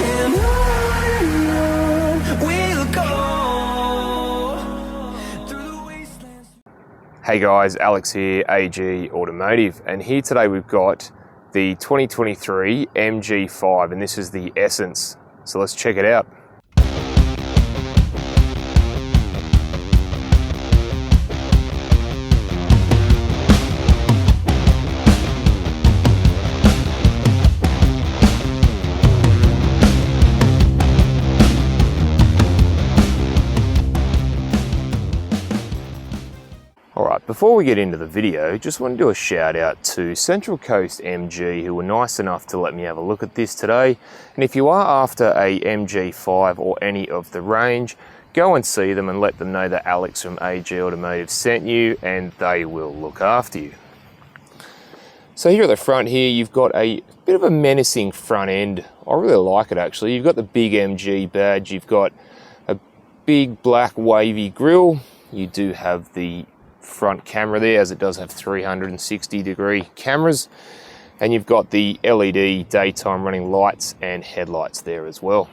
and on we'll go through the wastelands. Hey guys, Alex here, AG Automotive, and here today we've got the 2023 MG5, and this is the Essence. So let's check it out. Alright, before we get into the video, just want to do a shout out to Central Coast MG, who were nice enough to let me have a look at this today. And if you are after a MG5 or any of the range, go and see them and let them know that Alex from AG Automotive sent you, and they will look after you. So here at the front here, you've got a bit of a menacing front end. I really like it actually. You've got the big MG badge, you've got a big black wavy grille, you do have the front camera there, as it does have 360-degree cameras, and you've got the LED daytime running lights and headlights there as well.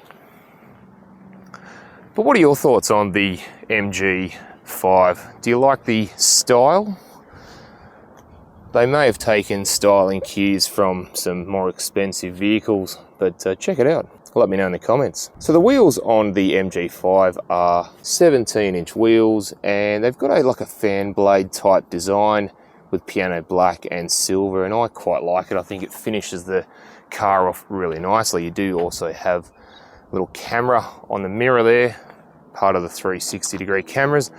But what are your thoughts on the MG5? Do you like the style? They may have taken styling cues from some more expensive vehicles, but check it out. Let me know in the comments. So the wheels on the MG5 are 17-inch wheels, and they've got like a fan blade type design with piano black and silver, and I quite like it. I think it finishes the car off really nicely. You do also have a little camera on the mirror there, part of the 360-degree cameras.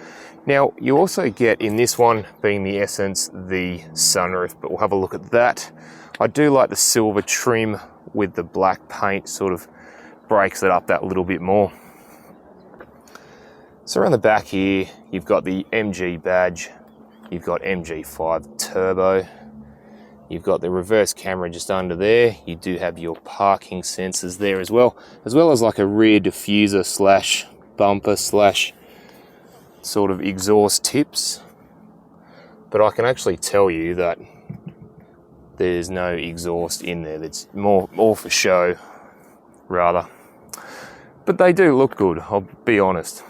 Now you also get in this one, being the Essence, the sunroof, but we'll have a look at that. I do like the silver trim with the black paint, sort of breaks it up that little bit more. So around the back here, you've got the MG badge, you've got MG5 Turbo, you've got the reverse camera just under there, you do have your parking sensors there as well as like a rear diffuser slash bumper slash sort of exhaust tips. But I can actually tell you that there's no exhaust in there. That's more for show rather, but they do look good, I'll be honest.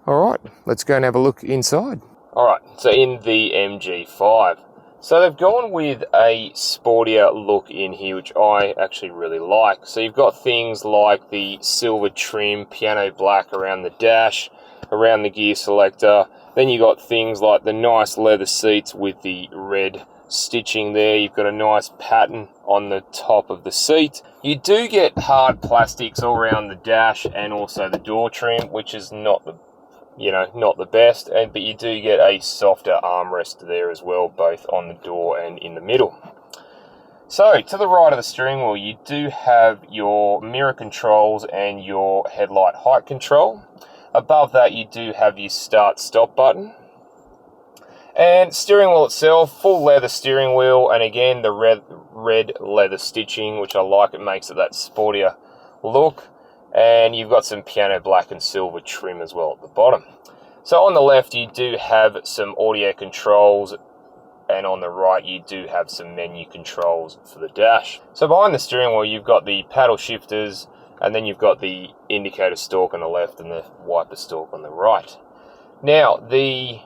Alright, let's go and have a look inside. Alright, so in the MG5, so they've gone with a sportier look in here, which I actually really like. So you've got things like the silver trim, piano black around the dash, around the gear selector. Then you got things like the nice leather seats with the red stitching there. You've got a nice pattern on the top of the seat. You do get hard plastics all around the dash and also the door trim, which is not the best, but you do get a softer armrest there as well, both on the door and in the middle. So to the right of the steering wheel, you do have your mirror controls and your headlight height control. Above that, you do have your start-stop button. And steering wheel itself, full leather steering wheel, and again the red leather stitching, which I like. It makes it that sportier look. And you've got some piano black and silver trim as well at the bottom. So on the left, you do have some audio controls, and on the right you do have some menu controls for the dash. So behind the steering wheel, you've got the paddle shifters, and then you've got the indicator stalk on the left and the wiper stalk on the right. Now the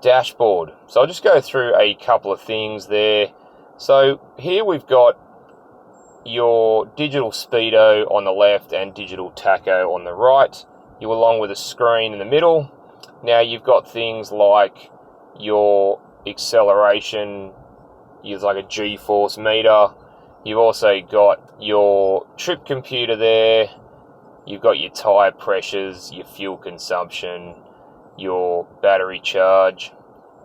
dashboard, so I'll just go through a couple of things there. So here we've got your digital speedo on the left and digital tacho on the right, you along with a screen in the middle. Now you've got things like your acceleration, there's like a G-force meter. You've also got your trip computer there. You've got your tire pressures, your fuel consumption, your battery charge,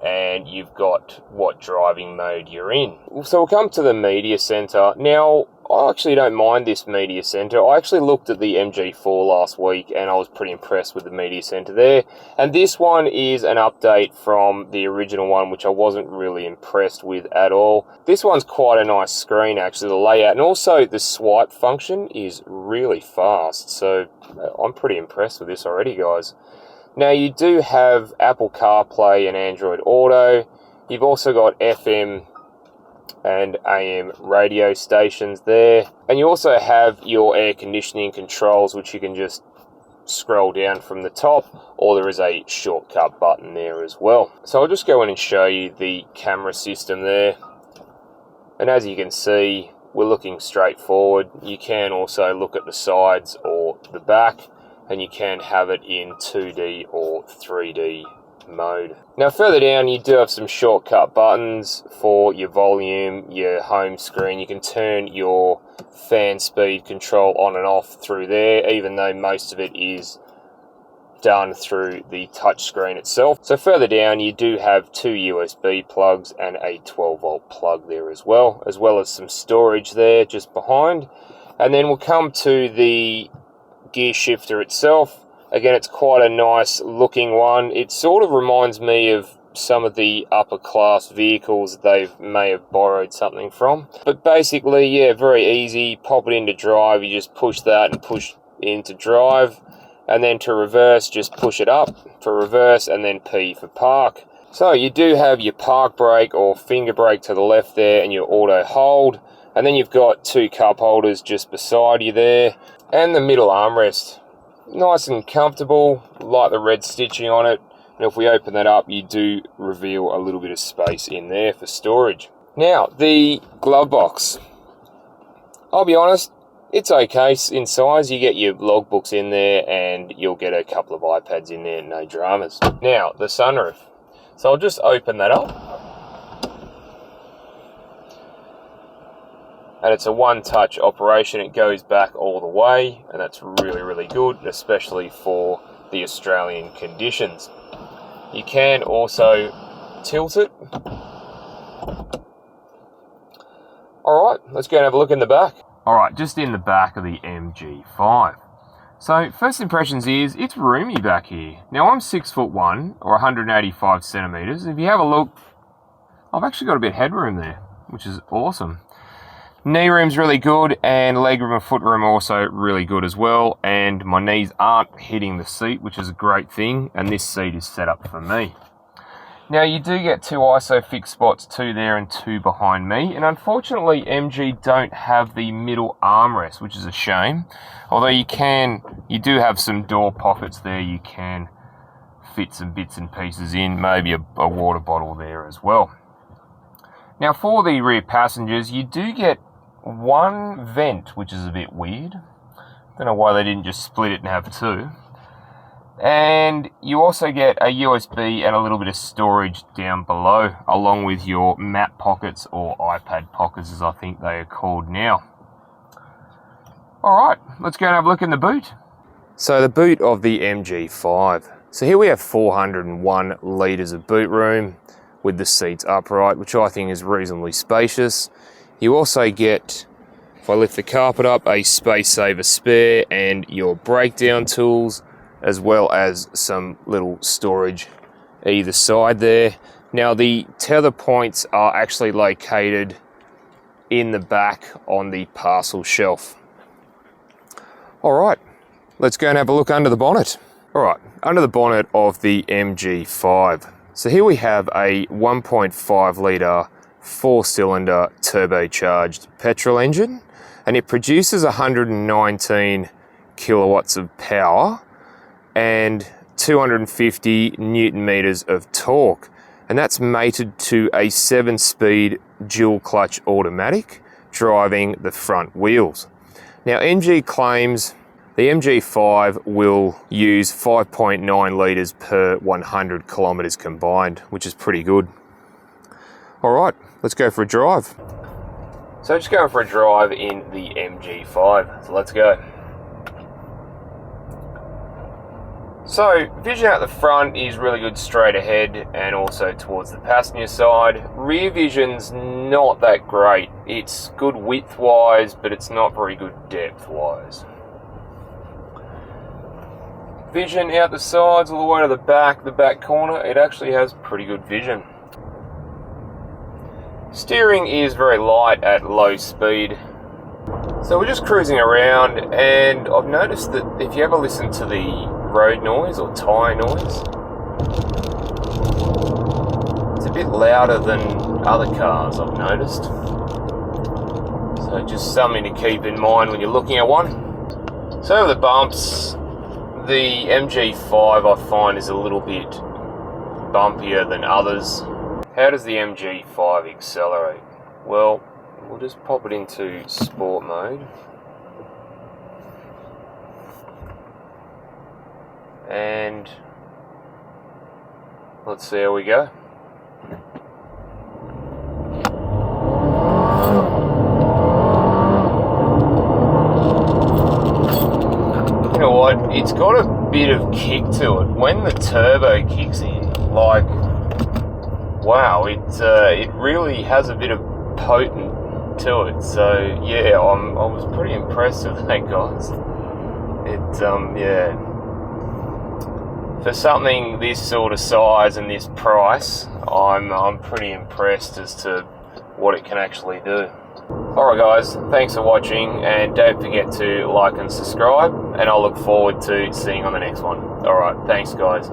and you've got what driving mode you're in. So we'll come to the media center. Now, I actually don't mind this media center. I actually looked at the MG4 last week and I was pretty impressed with the media center there. And this one is an update from the original one, which I wasn't really impressed with at all. This one's quite a nice screen actually, the layout, and also the swipe function is really fast. So I'm pretty impressed with this already, guys. Now you do have Apple CarPlay and Android Auto. You've also got FM and AM radio stations there. And you also have your air conditioning controls, which you can just scroll down from the top, or there is a shortcut button there as well. So I'll just go in and show you the camera system there. And as you can see, we're looking straight forward. You can also look at the sides or the back, and you can have it in 2D or 3D mode. Now further down, you do have some shortcut buttons for your volume, your home screen. You can turn your fan speed control on and off through there, even though most of it is done through the touch screen itself. So further down, you do have 2 USB plugs and a 12-volt plug there as well as some storage there just behind. And then we'll come to the gear shifter itself. Again, it's quite a nice looking one. It sort of reminds me of some of the upper class vehicles they may have borrowed something from. But basically, yeah, very easy. Pop it into drive, you just push that and push into drive. And then to reverse, just push it up for reverse, and then P for park. So you do have your park brake or finger brake to the left there, and your auto hold. And then you've got 2 cup holders just beside you there. And the middle armrest. Nice and comfortable, like the red stitching on it. And if we open that up, you do reveal a little bit of space in there for storage. Now, the glove box. I'll be honest, it's okay in size. You get your logbooks in there, and you'll get a couple of iPads in there, no dramas. Now, the sunroof. So I'll just open that up. And it's a one-touch operation. It goes back all the way, and that's really, really good, especially for the Australian conditions. You can also tilt it. Alright, let's go and have a look in the back. Alright, just in the back of the MG5. So, first impressions is, it's roomy back here. Now, I'm 6'1", or 185 centimetres. If you have a look, I've actually got a bit of headroom there, which is awesome. Knee room's really good, and leg room and foot room also really good as well, and my knees aren't hitting the seat, which is a great thing, and this seat is set up for me. Now you do get 2 ISOFIX spots, 2 there and 2 behind me, and unfortunately MG don't have the middle armrest, which is a shame, although you do have some door pockets there. You can fit some bits and pieces in, maybe a water bottle there as well. Now for the rear passengers, you do get 1 vent, which is a bit weird. Don't know why they didn't just split it and have 2. And you also get a USB and a little bit of storage down below, along with your map pockets, or iPad pockets as I think they are called now. Alright, let's go and have a look in the boot. So the boot of the MG5. So here we have 401 litres of boot room, with the seats upright, which I think is reasonably spacious. You also get, if I lift the carpet up, a space saver spare and your breakdown tools, as well as some little storage either side there. Now the tether points are actually located in the back on the parcel shelf. Alright, let's go and have a look under the bonnet. Alright, under the bonnet of the MG5. So here we have a 1.5 litre 4-cylinder turbocharged petrol engine, and it produces 119 kilowatts of power and 250 newton meters of torque, and that's mated to a 7-speed dual clutch automatic driving the front wheels. Now MG claims the MG5 will use 5.9 litres per 100 kilometres combined, which is pretty good. Alright, let's go for a drive. So just going for a drive in the MG5, so let's go. So, vision out the front is really good straight ahead and also towards the passenger side. Rear vision's not that great. It's good width-wise, but it's not very good depth-wise. Vision out the sides all the way to the back corner, it actually has pretty good vision. Steering is very light at low speed. So we're just cruising around, and I've noticed that if you ever listen to the road noise or tyre noise, it's a bit louder than other cars, I've noticed. So just something to keep in mind when you're looking at one. So over the bumps, the MG5 I find is a little bit bumpier than others. How does the MG5 accelerate? Well, we'll just pop it into sport mode. And let's see how we go. You know what? It's got a bit of kick to it. When the turbo kicks in, like, wow, it really has a bit of potent to it. So yeah, I was pretty impressed with that, guys. Yeah. For something this sort of size and this price, I'm pretty impressed as to what it can actually do. Alright guys, thanks for watching, and don't forget to like and subscribe, and I'll look forward to seeing you on the next one. Alright, thanks guys.